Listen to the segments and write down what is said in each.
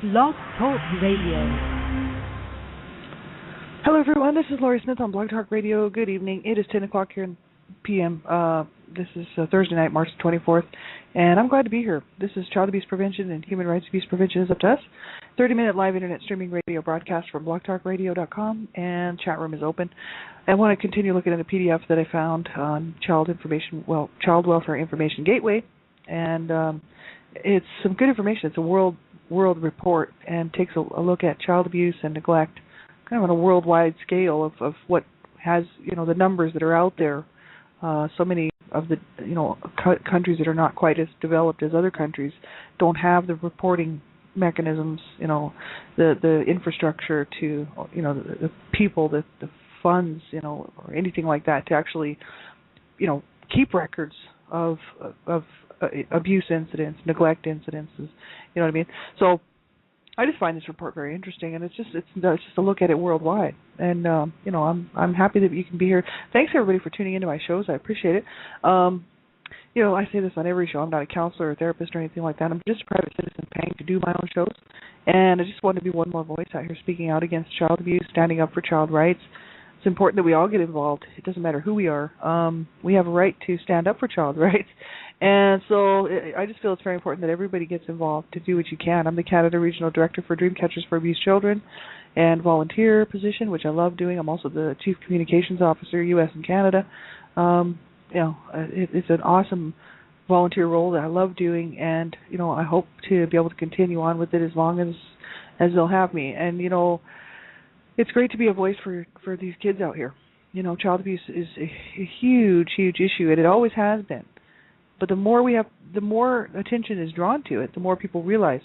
Blog Talk Radio. Hello, everyone. This is Laurie Smith on Blog Talk Radio. Good evening. It is 10 o'clock here in p.m. This is Thursday night, March 24th, and I'm glad to be here. This is Child Abuse Prevention and Human Rights Abuse Prevention is Up to Us. 30-minute live internet streaming radio broadcast from blogtalkradio.com, and chat room is open. I want to continue looking at a PDF that I found on Child Welfare Information Gateway, and it's some good information. It's a world report and takes a look at child abuse and neglect kind of on a worldwide scale of what has, the numbers that are out there. So many of the, countries that are not quite as developed as other countries don't have the reporting mechanisms, the infrastructure to, the people, the funds, or anything like that to actually, keep records of abuse incidents, neglect incidences, you know what I mean? So I just find this report very interesting, and it's just a look at it worldwide. And I'm happy that you can be here. Thanks everybody for tuning into my shows. I appreciate it. I say this on every show. I'm not a counselor or therapist or anything like that. I'm just a private citizen paying to do my own shows, and I just want to be one more voice out here speaking out against child abuse, standing up for child rights. It's important that we all get involved. It doesn't matter who we are. We have a right to stand up for child rights. And so I just feel it's very important that everybody gets involved to do what you can. I'm the Canada Regional Director for Dreamcatchers for Abused Children and volunteer position, which I love doing. I'm also the Chief Communications Officer, U.S. and Canada. It's an awesome volunteer role that I love doing, and, I hope to be able to continue on with it as long as they'll have me. And, it's great to be a voice for these kids out here. Child abuse is a huge, huge issue, and it always has been. But the more attention is drawn to it, the more people realize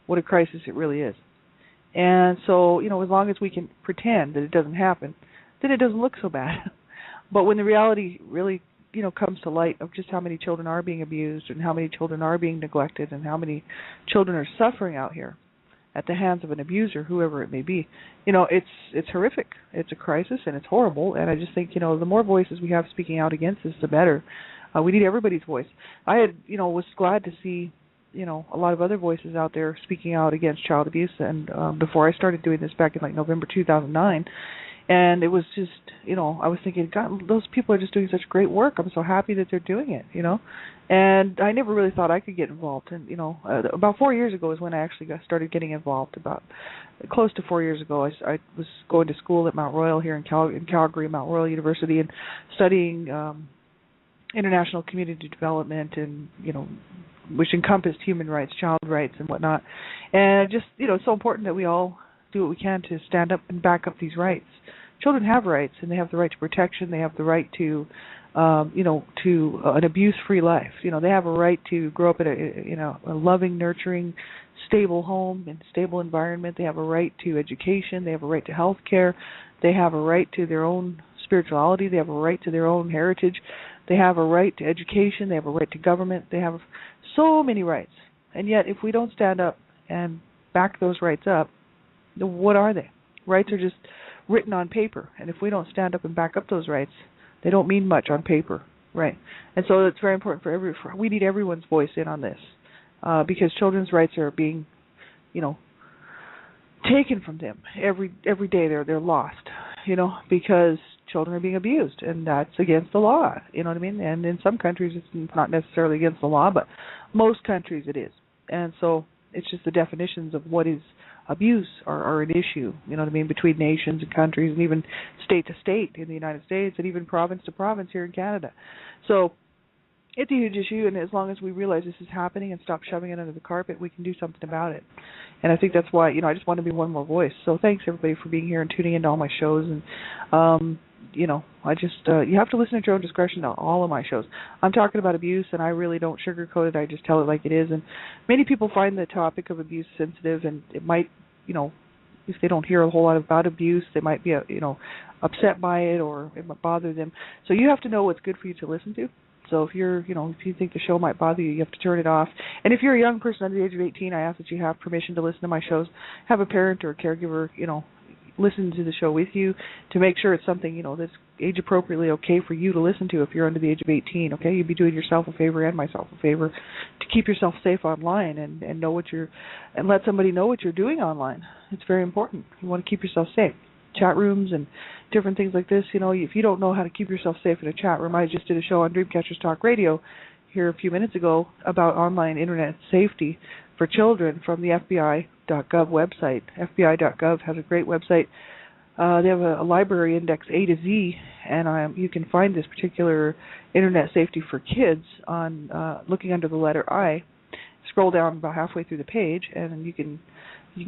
what a crisis it really is. And so, as long as we can pretend that it doesn't happen, then it doesn't look so bad. But when the reality really, comes to light of just how many children are being abused and how many children are being neglected and how many children are suffering out here at the hands of an abuser, whoever it may be, it's horrific. It's a crisis and it's horrible. And I just think, the more voices we have speaking out against this, the better. We need everybody's voice. I was glad to see, a lot of other voices out there speaking out against child abuse. And before I started doing this back in November 2009, and it was just, I was thinking, God, those people are just doing such great work. I'm so happy that they're doing it, And I never really thought I could get involved. And, about 4 years ago is when I actually started getting involved. About close to 4 years ago, I was going to school at Mount Royal here in Calgary, Mount Royal University, and studying international community development and, which encompassed human rights, child rights, and whatnot. And just, it's so important that we all do what we can to stand up and back up these rights. Children have rights, and they have the right to protection. They have the right to, to an abuse-free life. They have a right to grow up in a loving, nurturing, stable home and stable environment. They have a right to education. They have a right to health care. They have a right to their own spirituality. They have a right to their own heritage. They have a right to education. They have a right to government. They have so many rights. And yet, if we don't stand up and back those rights up, what are they? Rights are just written on paper. And if we don't stand up and back up those rights, they don't mean much on paper, right? And so it's very important we need everyone's voice in on this, because children's rights are being, taken from them every day. They're lost, because children are being abused, and that's against the law. You know what I mean? And in some countries, it's not necessarily against the law, but most countries it is. And so it's just the definitions of what is abuse are an issue, between nations and countries, and even state to state in the United States, and even province to province here in Canada. So it's a huge issue, and as long as we realize this is happening and stop shoving it under the carpet, we can do something about it. And I think that's why, I just want to be one more voice. So thanks, everybody, for being here and tuning into all my shows. And, I just, you have to listen at your own discretion to all of my shows. I'm talking about abuse, and I really don't sugarcoat it. I just tell it like it is. And many people find the topic of abuse sensitive, and it might, if they don't hear a whole lot about abuse, they might be, upset by it, or it might bother them. So you have to know what's good for you to listen to. So if you're, if you think the show might bother you, you have to turn it off. And if you're a young person under the age of 18, I ask that you have permission to listen to my shows. Have a parent or a caregiver, listen to the show with you to make sure it's something, that's age appropriately okay for you to listen to if you're under the age of 18. Okay, you'd be doing yourself a favor and myself a favor to keep yourself safe online and know and let somebody know what you're doing online. It's very important. You want to keep yourself safe. Chat rooms and different things like this. If you don't know how to keep yourself safe in a chat room, I just did a show on Dreamcatchers Talk Radio here a few minutes ago about online internet safety for children from the FBI.gov website. FBI.gov has a great website. They have a library index A to Z, and you can find this particular internet safety for kids on looking under the letter I. Scroll down about halfway through the page, and you can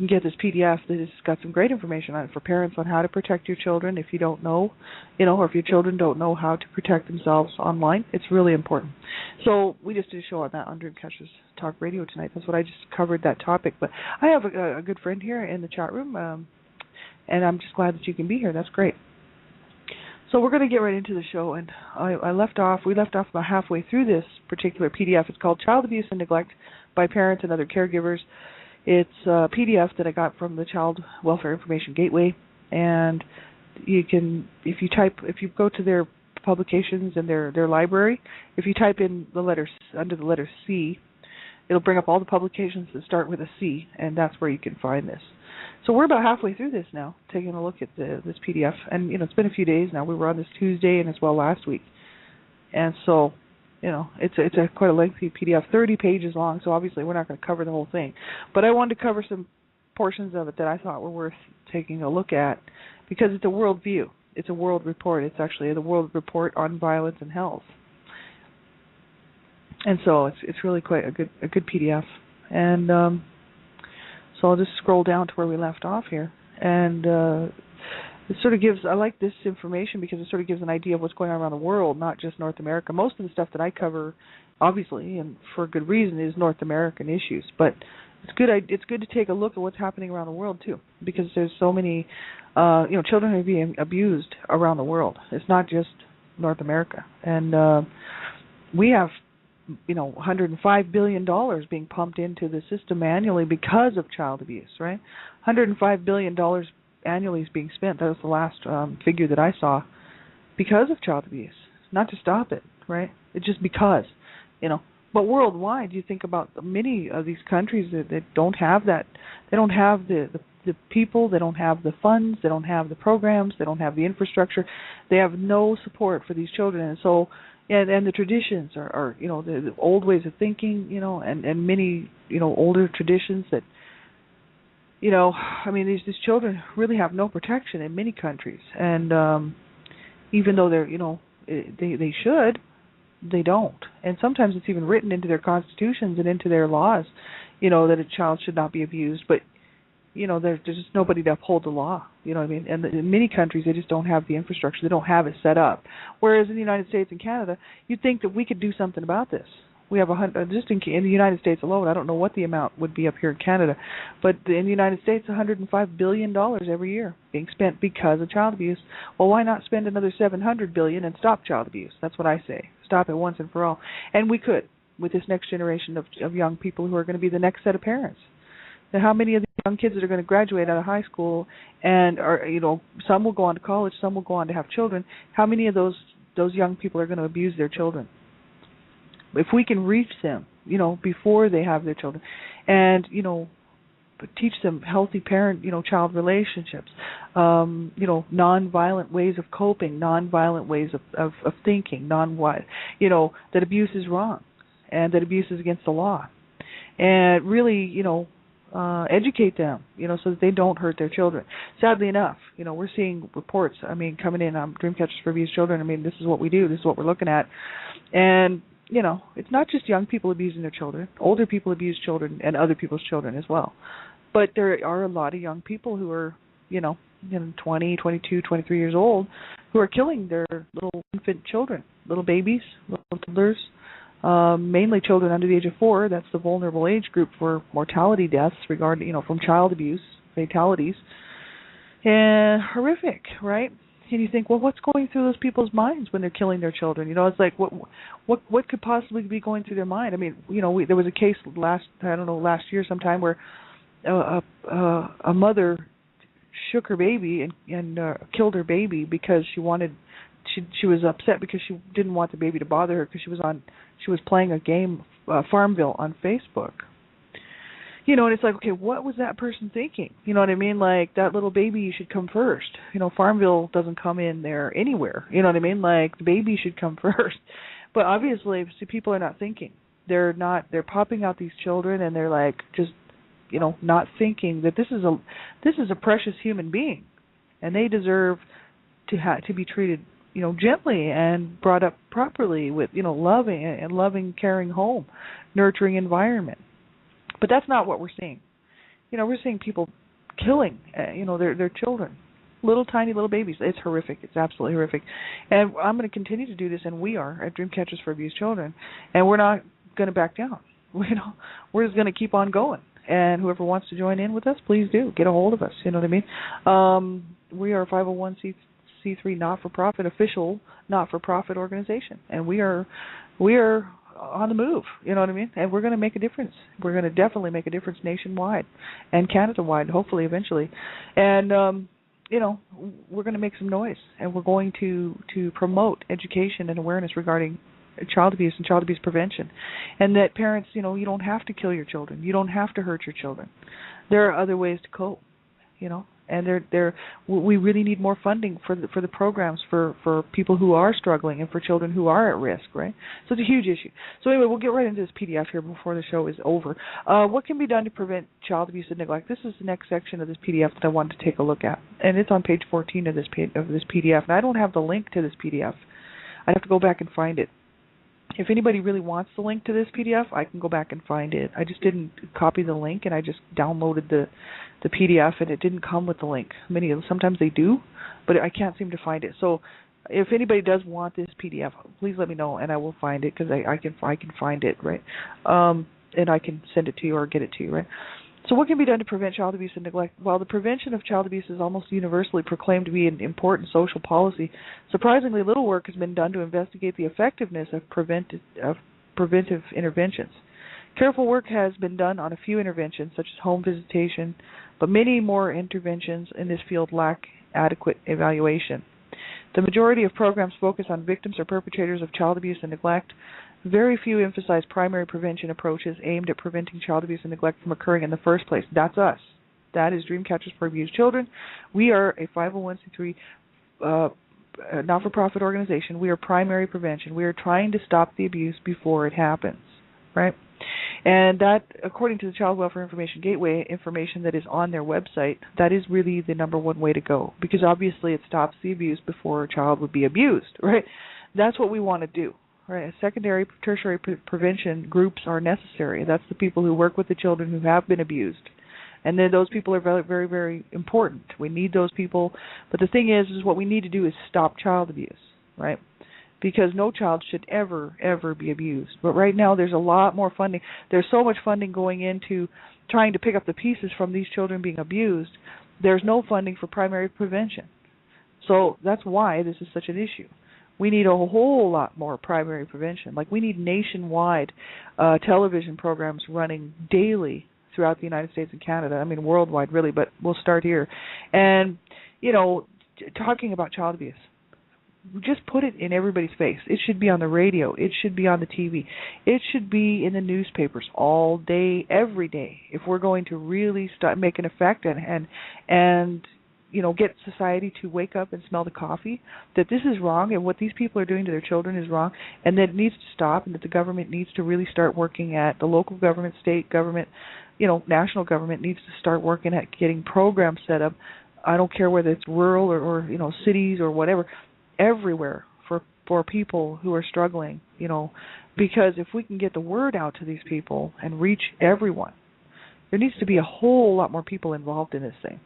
get this PDF that has got some great information on it for parents on how to protect your children if you don't know, or if your children don't know how to protect themselves online. It's really important. So we just did a show on that on Dreamcatchers Talk Radio tonight. That's what I just covered, that topic. But I have a good friend here in the chat room, and I'm just glad that you can be here. That's great. So we're going to get right into the show, and we left off about halfway through this particular PDF. It's called Child Abuse and Neglect by Parents and Other Caregivers. It's a PDF that I got from the Child Welfare Information Gateway, and you can, if you go to their publications and their library, if you type in the letters under the letter C, it'll bring up all the publications that start with a C, and that's where you can find this. So we're about halfway through this now, taking a look at this PDF, and it's been a few days now. We were on this Tuesday and as well last week, and so. It's quite a lengthy PDF, 30 pages long, so obviously we're not going to cover the whole thing. But I wanted to cover some portions of it that I thought were worth taking a look at because it's a world view. It's a world report. It's actually the World Report on Violence and Health. And so it's really quite a good PDF. And so I'll just scroll down to where we left off here. And it sort of I like this information because it sort of gives an idea of what's going on around the world, not just North America. Most of the stuff that I cover, obviously, and for good reason, is North American issues. But it's good to take a look at what's happening around the world, too, because there's so many, children are being abused around the world. It's not just North America. And we have, $105 billion being pumped into the system annually because of child abuse, right? $105 billion annually is being spent. That was the last figure that I saw, because of child abuse. Not to stop it, right? It's just because, But worldwide, you think about many of these countries that don't have that. They don't have the people. They don't have the funds. They don't have the programs. They don't have the infrastructure. They have no support for these children, and so. And the traditions are the old ways of thinking, and many, older traditions that. These children really have no protection in many countries, and even though they're, they should, they don't. And sometimes it's even written into their constitutions and into their laws, that a child should not be abused. But, there's just nobody to uphold the law. And in many countries, they just don't have the infrastructure. They don't have it set up. Whereas in the United States and Canada, you'd think that we could do something about this. We have just in the United States alone, I don't know what the amount would be up here in Canada, but in the United States, $105 billion every year being spent because of child abuse. Well, why not spend another $700 billion and stop child abuse? That's what I say. Stop it once and for all. And we could, with this next generation of young people who are going to be the next set of parents. Now, how many of the young kids that are going to graduate out of high school and are, some will go on to college, some will go on to have children. How many of those young people are going to abuse their children? If we can reach them, before they have their children, and teach them healthy parent-child relationships, nonviolent ways of coping, nonviolent ways of thinking, that abuse is wrong, and that abuse is against the law, and really, educate them, so that they don't hurt their children. Sadly enough, we're seeing reports, coming in on Dreamcatchers for Abused Children. This is what we do. This is what we're looking at, and. It's not just young people abusing their children. Older people abuse children and other people's children as well. But there are a lot of young people who are, 20, 22, 23 years old, who are killing their little infant children, little babies, little toddlers, mainly children under the age of 4. That's the vulnerable age group for mortality deaths regarding, from child abuse, fatalities. And horrific, right? And you think, well, what's going through those people's minds when they're killing their children? It's like, what could possibly be going through their mind? There was a case last year sometime where a mother shook her baby and killed her baby because she was upset because she didn't want the baby to bother her because she was playing a game, Farmville, on Facebook. And it's like, okay, what was that person thinking? You know what I mean? Like, that little baby should come first. Farmville doesn't come in there anywhere. You know what I mean? Like, the baby should come first. But obviously, people are not thinking. They're popping out these children, and they're like, just, not thinking that this is a precious human being, and they deserve to be treated, gently and brought up properly with, loving, caring home, nurturing environment. But that's not what we're seeing. We're seeing people killing, their children, tiny little babies. It's horrific. It's absolutely horrific. And I'm going to continue to do this, and we are at Dreamcatchers for Abused Children, and we're not going to back down. We're just going to keep on going. And whoever wants to join in with us, please do. Get a hold of us. You know what I mean? We are a 501c3 not-for-profit, official not-for-profit organization, and we are on the move, you know what I mean? And we're going to make a difference. We're going to definitely make a difference nationwide and Canada-wide, hopefully, eventually. And, we're going to make some noise, and we're going to promote education and awareness regarding child abuse and child abuse prevention. And that parents, you don't have to kill your children. You don't have to hurt your children. There are other ways to cope, and we really need more funding for the programs for people who are struggling and for children who are at risk, right? So it's a huge issue. So anyway, we'll get right into this PDF here before the show is over. What can be done to prevent child abuse and neglect? This is the next section of this PDF that I wanted to take a look at, and it's on page 14 of this PDF. And I don't have the link to this PDF. I'd have to go back and find it. If anybody really wants the link to this PDF, I can go back and find it. I just didn't copy the link, and I just downloaded the PDF, and it didn't come with the link. Sometimes they do, but I can't seem to find it. So if anybody does want this PDF, please let me know, and I will find it, because I can find it, right? And I can send it to you or get it to you, right? So what can be done to prevent child abuse and neglect? Well, the prevention of child abuse is almost universally proclaimed to be an important social policy. Surprisingly, little work has been done to investigate the effectiveness of preventive interventions. Careful work has been done on a few interventions, such as home visitation, but many more interventions in this field lack adequate evaluation. The majority of programs focus on victims or perpetrators of child abuse and neglect. Very few emphasize primary prevention approaches aimed at preventing child abuse and neglect from occurring in the first place. That's us. That is Dreamcatchers for Abused Children. We are a 501c3 not-for-profit organization. We are primary prevention. We are trying to stop the abuse before it happens, right? And that, according to the Child Welfare Information Gateway information that is on their website, that is really the number one way to go, because obviously it stops the abuse before a child would be abused, right? That's what we want to do. Right, secondary, tertiary prevention groups are necessary. That's the people who work with the children who have been abused, and then those people are very, very, very important. We need those people, but the thing is what we need to do is stop child abuse, right? Because no child should ever, ever be abused. But right now, there's a lot more funding. There's so much funding going into trying to pick up the pieces from these children being abused. There's no funding for primary prevention, so that's why this is such an issue. We need a whole lot more primary prevention. Like, we need nationwide television programs running daily throughout the United States and Canada. I mean, worldwide, really, but we'll start here. And, talking about child abuse, just put it in everybody's face. It should be on the radio. It should be on the TV. It should be in the newspapers all day, every day, if we're going to really make an effect and get society to wake up and smell the coffee, that this is wrong and what these people are doing to their children is wrong, and that it needs to stop, and that the government needs to really start working at the local government, state government, national government needs to start working at getting programs set up. I don't care whether it's rural or cities or whatever, everywhere for people who are struggling, because if we can get the word out to these people and reach everyone, there needs to be a whole lot more people involved in this thing.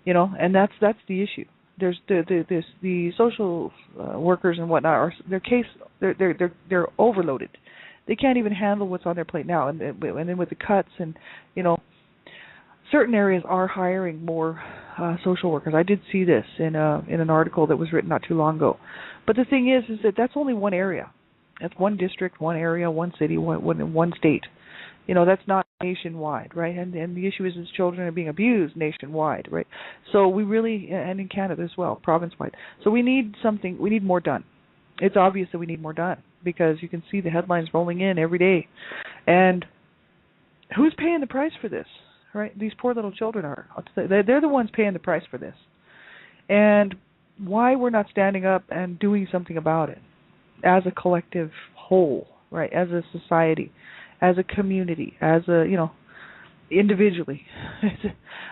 And that's the issue. There's the social workers and whatnot they're overloaded. They can't even handle what's on their plate now. And then with the cuts and certain areas are hiring more social workers. I did see this in an article that was written not too long ago. But the thing is that that's only one area. That's one district, one area, one city, one state. That's not nationwide, right? And the issue is children are being abused nationwide, right? So we really, and in Canada as well, province-wide. So we need more done. It's obvious that we need more done because you can see the headlines rolling in every day. And who's paying the price for this, right? These poor little children are. They're the ones paying the price for this. And why we're not standing up and doing something about it as a collective whole, right? As a society, as a community, as a, individually.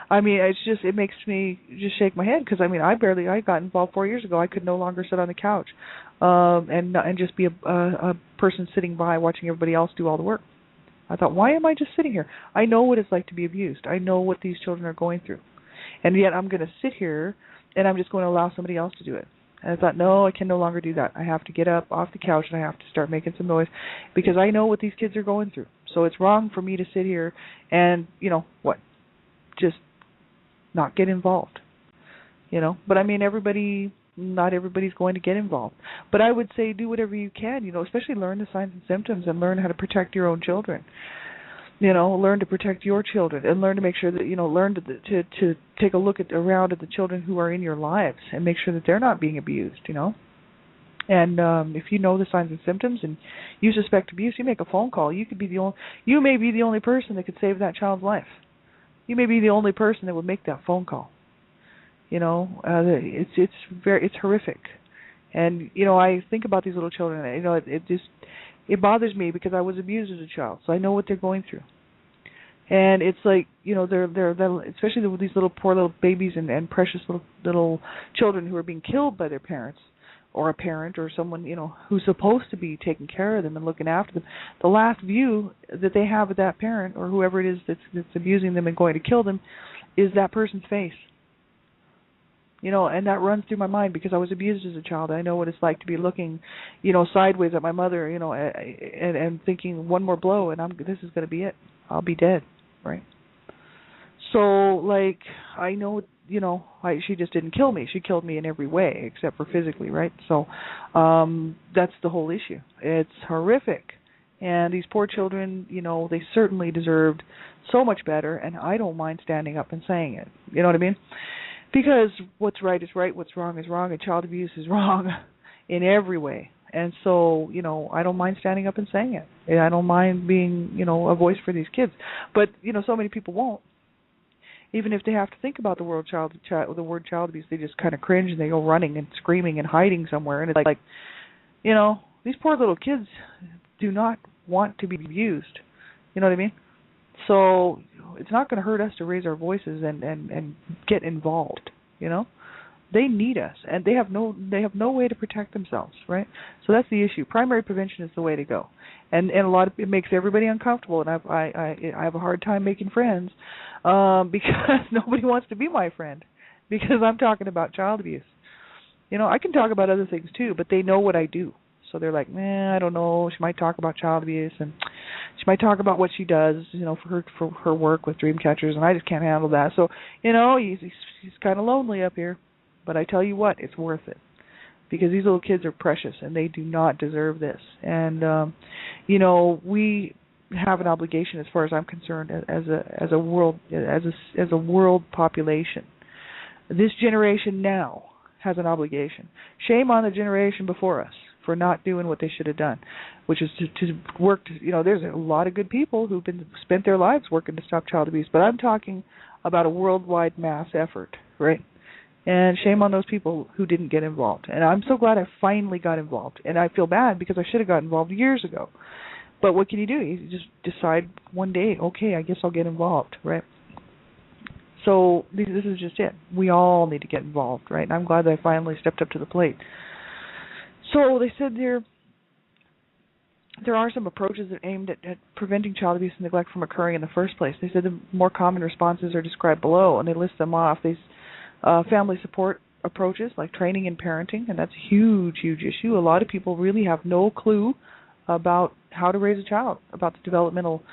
It makes me just shake my head because I got involved 4 years ago. I could no longer sit on the couch and just be a person sitting by watching everybody else do all the work. I thought, why am I just sitting here? I know what it's like to be abused. I know what these children are going through. And yet I'm going to sit here and I'm just going to allow somebody else to do it. And I thought, no, I can no longer do that. I have to get up off the couch and I have to start making some noise because I know what these kids are going through. So it's wrong for me to sit here and, just not get involved. But not everybody's going to get involved. But I would say do whatever you can, especially learn the signs and symptoms and learn how to protect your own children. Learn to protect your children and learn to make sure that, learn to take a look around at the children who are in your lives and make sure that they're not being abused, And if you know the signs and symptoms and you suspect abuse, you make a phone call. You may be the only person that could save that child's life. You may be the only person that would make that phone call. It's horrific. And I think about these little children. It bothers me because I was abused as a child, so I know what they're going through. And it's like, they're especially with these poor little babies and precious little children who are being killed by their parents or a parent or someone, who's supposed to be taking care of them and looking after them. The last view that they have of that parent or whoever it is that's abusing them and going to kill them is that person's face. And that runs through my mind because I was abused as a child. I know what it's like to be looking, sideways at my mother, and thinking one more blow and this is going to be it. I'll be dead, right? So, I know, she just didn't kill me. She killed me in every way except for physically, right? So, that's the whole issue. It's horrific. And these poor children, they certainly deserved so much better, and I don't mind standing up and saying it. You know what I mean? Because what's right is right, what's wrong is wrong, and child abuse is wrong in every way. And so, I don't mind standing up and saying it. And I don't mind being, a voice for these kids. But, so many people won't. Even if they have to think about the word child abuse, they just kind of cringe and they go running and screaming and hiding somewhere. And it's like, these poor little kids do not want to be abused. You know what I mean? So it's not going to hurt us to raise our voices and get involved. They need us, and they have no way to protect themselves, right? So that's the issue. Primary prevention is the way to go, and it makes everybody uncomfortable, and I have a hard time making friends because nobody wants to be my friend because I'm talking about child abuse. I can talk about other things too, but they know what I do. So they're like, I don't know. She might talk about child abuse, and she might talk about what she does, for her work with Dreamcatchers, and I just can't handle that. So, he's kind of lonely up here. But I tell you what, it's worth it because these little kids are precious, and they do not deserve this. And we have an obligation, as far as I'm concerned, as a world population. This generation now has an obligation. Shame on the generation before us for not doing what they should have done, which is to work. There's a lot of good people who've spent their lives working to stop child abuse, but I'm talking about a worldwide mass effort, right? And shame on those people who didn't get involved. And I'm so glad I finally got involved. And I feel bad because I should have got involved years ago. But what can you do? You just decide one day, okay, I guess I'll get involved, right? So this is just it. We all need to get involved, right? And I'm glad that I finally stepped up to the plate. So they said there are some approaches that are aimed at preventing child abuse and neglect from occurring in the first place. They said the more common responses are described below, and they list them off. These family support approaches like training and parenting, and that's a huge, huge issue. A lot of people really have no clue about how to raise a child, about the developmental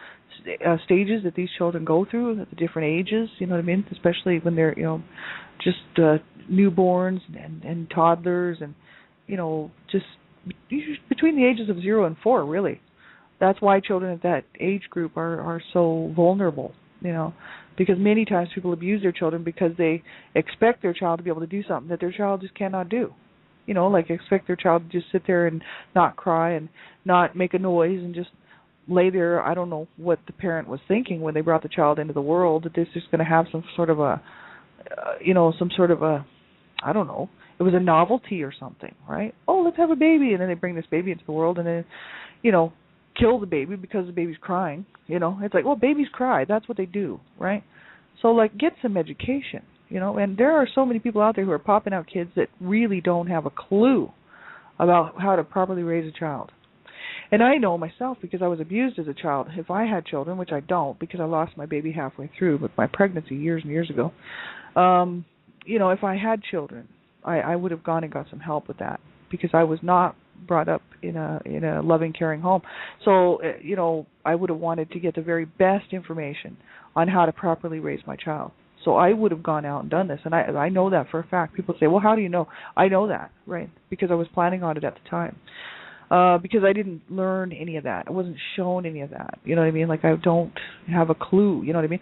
stages that these children go through at the different ages, you know what I mean, especially when they're, just newborns and toddlers and, just between the ages of 0 and 4, really. That's why children at that age group are so vulnerable, because many times people abuse their children because they expect their child to be able to do something that their child just cannot do. Like expect their child to just sit there and not cry and not make a noise and just lay there. I don't know what the parent was thinking when they brought the child into the world, that this is going to have some sort of a, I don't know, it was a novelty or something, right? Oh, let's have a baby, and then they bring this baby into the world, and then, kill the baby because the baby's crying. It's like, well, babies cry. That's what they do, right? So, like, get some education, And there are so many people out there who are popping out kids that really don't have a clue about how to properly raise a child. And I know myself, because I was abused as a child. If I had children, which I don't because I lost my baby halfway through with my pregnancy years and years ago, if I had children, I would have gone and got some help with that, because I was not brought up in a loving, caring home. So, I would have wanted to get the very best information on how to properly raise my child. So I would have gone out and done this, and I know that for a fact. People say, well, how do you know? I know that, right, because I was planning on it at the time. Because I didn't learn any of that. I wasn't shown any of that. You know what I mean? Like, I don't have a clue. You know what I mean?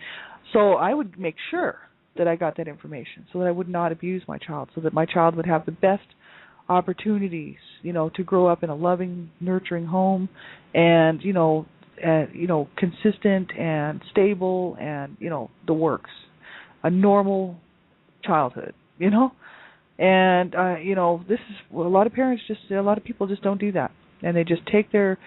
So I would make sure that I got that information so that I would not abuse my child, so that my child would have the best opportunities, to grow up in a loving, nurturing home, and, consistent and stable and, the works. A normal childhood, And, this is a lot of parents a lot of people just don't do that. And they just take their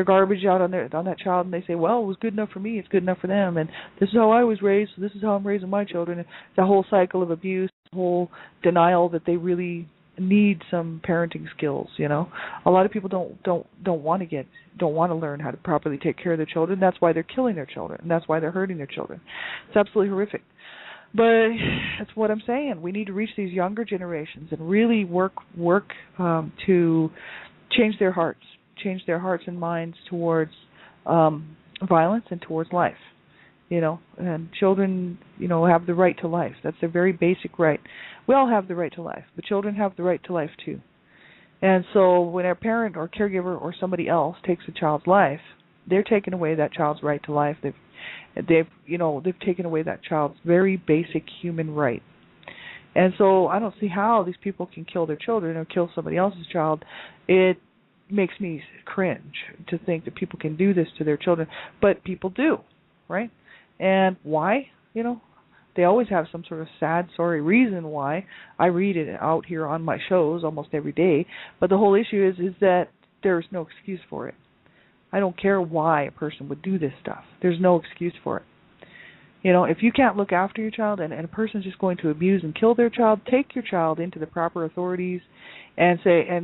garbage out on that child, and they say, well, it was good enough for me, it's good enough for them, and this is how I was raised, so this is how I'm raising my children. And it's a whole cycle of abuse, a whole denial that they really need some parenting skills, A lot of people don't want to learn how to properly take care of their children. That's why they're killing their children, and that's why they're hurting their children. It's absolutely horrific. But that's what I'm saying. We need to reach these younger generations and really work to change their hearts and minds towards violence and towards life. And children, have the right to life. That's their very basic right. We all have the right to life, but children have the right to life too. And so when a parent or caregiver or somebody else takes a child's life, they're taking away that child's right to life. They've taken away that child's very basic human right. And so I don't see how these people can kill their children or kill somebody else's child. It makes me cringe to think that people can do this to their children, but people do, right? And why? They always have some sort of sad, sorry reason why. I read it out here on my shows almost every day, but the whole issue is that there's no excuse for it. I don't care why a person would do this stuff. There's no excuse for it. If you can't look after your child and a person's just going to abuse and kill their child, take your child into the proper authorities and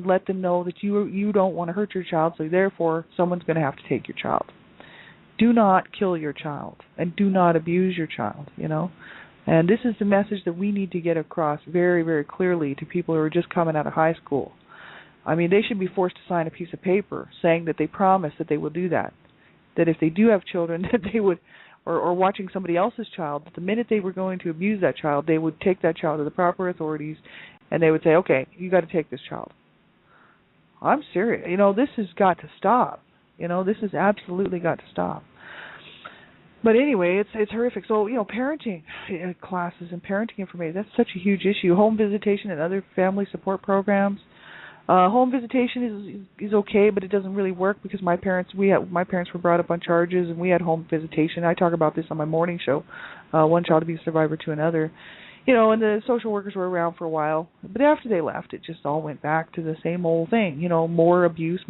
let them know that you don't want to hurt your child, so therefore someone's going to have to take your child. Do not kill your child, and do not abuse your child, And this is the message that we need to get across very, very clearly to people who are just coming out of high school. I mean, they should be forced to sign a piece of paper saying that they promise that they will do that. That if they do have children, that they would, or watching somebody else's child, that the minute they were going to abuse that child, they would take that child to the proper authorities, and they would say, okay, you got to take this child. I'm serious. This has got to stop. This has absolutely got to stop. But anyway, it's horrific. So, parenting classes and parenting information, that's such a huge issue. Home visitation and other family support programs. Home visitation is okay, but it doesn't really work because my parents were brought up on charges, and we had home visitation. I talk about this on my morning show, One Child Abuse Survivor to Another. And the social workers were around for a while, but after they left, it just all went back to the same old thing. More abuse.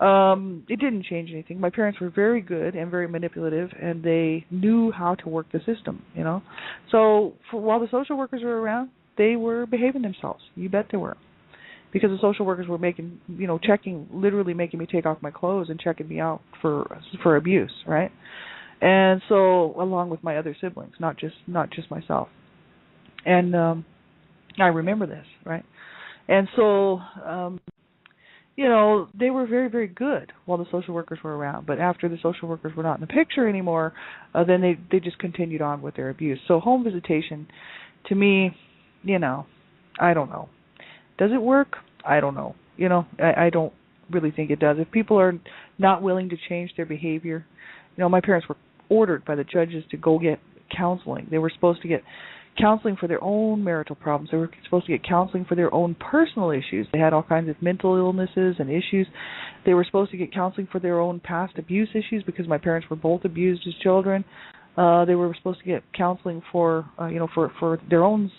It didn't change anything. My parents were very good and very manipulative, and they knew how to work the system, So while the social workers were around, they were behaving themselves. You bet they were. Because the social workers were literally making me take off my clothes and checking me out for abuse, right? And so, along with my other siblings, not just myself. And I remember this, right? And so, they were very, very good while the social workers were around. But after the social workers were not in the picture anymore, then they just continued on with their abuse. So home visitation, to me, I don't know. Does it work? I don't know. I don't really think it does. If people are not willing to change their behavior, my parents were ordered by the judges to go get counseling. They were supposed to get counseling for their own marital problems. They were supposed to get counseling for their own personal issues. They had all kinds of mental illnesses and issues. They were supposed to get counseling for their own past abuse issues because my parents were both abused as children. They were supposed to get counseling for their own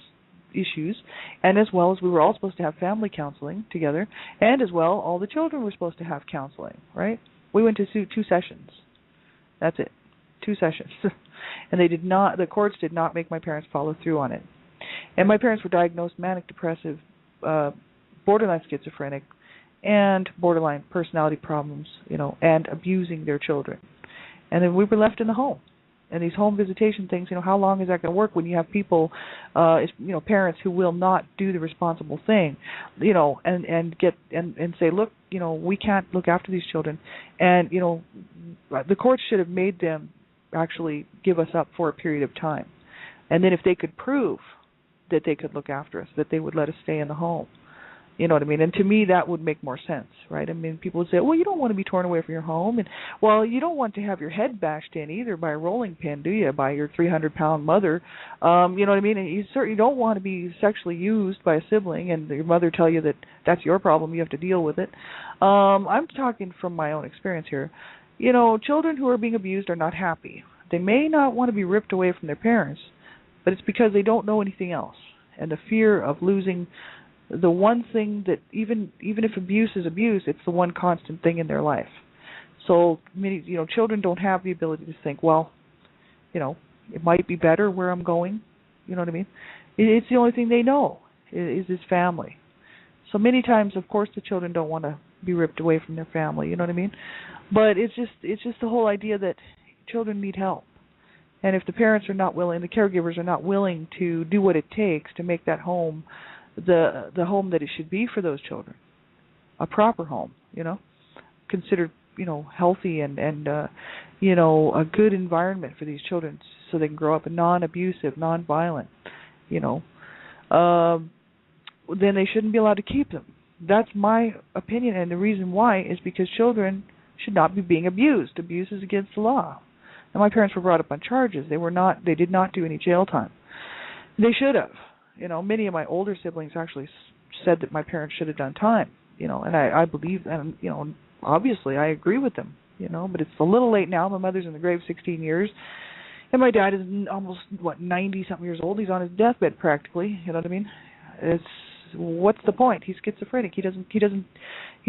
issues, and as well as we were all supposed to have family counseling together, and as well all the children were supposed to have counseling, right? We went to 2 sessions. That's it. 2 sessions. And the courts did not make my parents follow through on it. And my parents were diagnosed manic depressive, borderline schizophrenic, and borderline personality problems, and abusing their children. And then we were left in the home. And these home visitation things, how long is that going to work when you have people, parents who will not do the responsible thing, and say, look, we can't look after these children. And, the courts should have made them actually give us up for a period of time. And then if they could prove that they could look after us, that they would let us stay in the home. You know what I mean? And to me, that would make more sense, right? I mean, people would say, well, you don't want to be torn away from your home. And, well, you don't want to have your head bashed in either by a rolling pin, do you, by your 300-pound mother? You know what I mean? And you certainly don't want to be sexually used by a sibling and your mother tell you that that's your problem, you have to deal with it. I'm talking from my own experience here. Children who are being abused are not happy. They may not want to be ripped away from their parents, but it's because they don't know anything else. And the fear of losing the one thing that even if abuse is abuse, it's the one constant thing in their life. So many, children don't have the ability to think, well, it might be better where I'm going. You know what I mean? It's the only thing they know is his family. So many times, of course, the children don't want to be ripped away from their family. You know what I mean? But it's just the whole idea that children need help. And if the parents are not willing, the caregivers are not willing to do what it takes to make that home the home that it should be for those children, a proper home, considered, healthy and a good environment for these children so they can grow up non-abusive, non-violent, then they shouldn't be allowed to keep them. That's my opinion, and the reason why is because children should not be being abused. Abuse is against the law. And my parents were brought up on charges. They did not do any jail time. They should have. Many of my older siblings actually said that my parents should have done time, and I believe, and, obviously I agree with them, but it's a little late now. My mother's in the grave 16 years, and my dad is almost, 90-something years old. He's on his deathbed practically, you know what I mean? What's the point? He's schizophrenic. He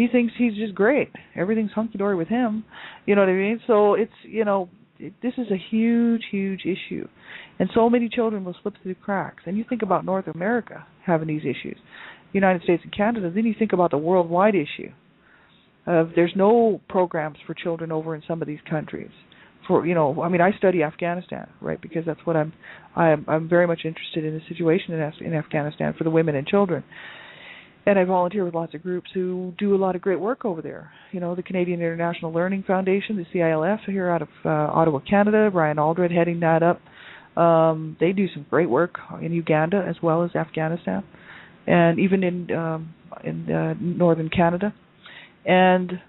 thinks he's just great. Everything's hunky-dory with him, you know what I mean? So it's, this is a huge, huge issue. And so many children will slip through the cracks. And you think about North America having these issues, United States and Canada, then you think about the worldwide issue. There's no programs for children over in some of these countries. I study Afghanistan, right, because that's what I'm very much interested in the situation in Afghanistan for the women and children. And I volunteer with lots of groups who do a lot of great work over there. The Canadian International Learning Foundation, the CILF, here out of Ottawa, Canada. Brian Aldred heading that up. They do some great work in Uganda as well as Afghanistan, and even in northern Canada, and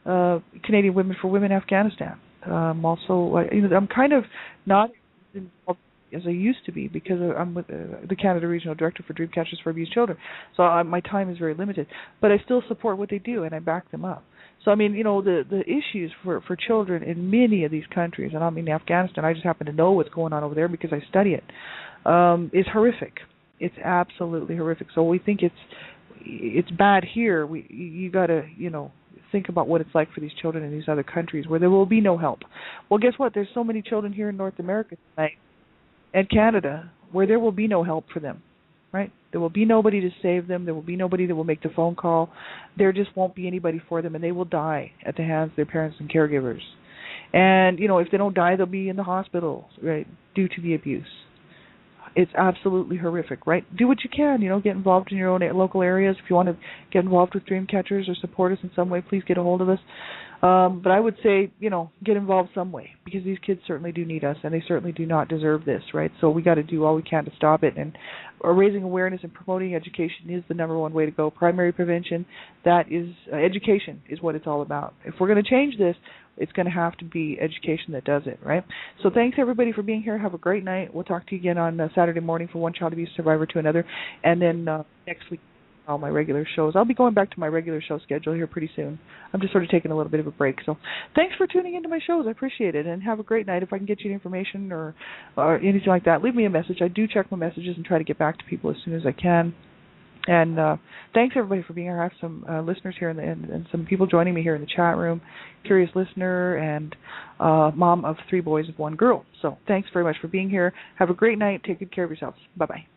Canadian Women for Women Afghanistan. Also, I'm kind of not involved as I used to be because I'm with the Canada Regional Director for Dreamcatchers for Abused Children. So my time is very limited. But I still support what they do, and I back them up. So, the issues for children in many of these countries, and in Afghanistan, I just happen to know what's going on over there because I study it, is horrific. It's absolutely horrific. So we think it's bad here. You got to, think about what it's like for these children in these other countries where there will be no help. Well, guess what? There's so many children here in North America tonight and Canada where there will be no help for them, right? There will be nobody to save them. There will be nobody that will make the phone call. There just won't be anybody for them, and they will die at the hands of their parents and caregivers. And, if they don't die, they'll be in the hospital, right, due to the abuse. It's absolutely horrific, right? Do what you can, get involved in your own local areas. If you want to get involved with Dreamcatchers or support us in some way, please get a hold of us. But I would say, get involved some way, because these kids certainly do need us, and they certainly do not deserve this, right? So we got to do all we can to stop it. And raising awareness and promoting education is the number one way to go. Primary prevention, that is, education is what it's all about. If we're going to change this, it's going to have to be education that does it, right? So thanks, everybody, for being here. Have a great night. We'll talk to you again on Saturday morning from one child abuse survivor to another. And then next week, all my regular shows. I'll be going back to my regular show schedule here pretty soon. I'm just sort of taking a little bit of a break. So thanks for tuning into my shows. I appreciate it. And have a great night. If I can get you information or anything like that, leave me a message. I do check my messages and try to get back to people as soon as I can. And thanks, everybody, for being here. I have some listeners here and some people joining me here in the chat room, curious listener and mom of 3 boys and 1 girl. So thanks very much for being here. Have a great night. Take good care of yourselves. Bye-bye.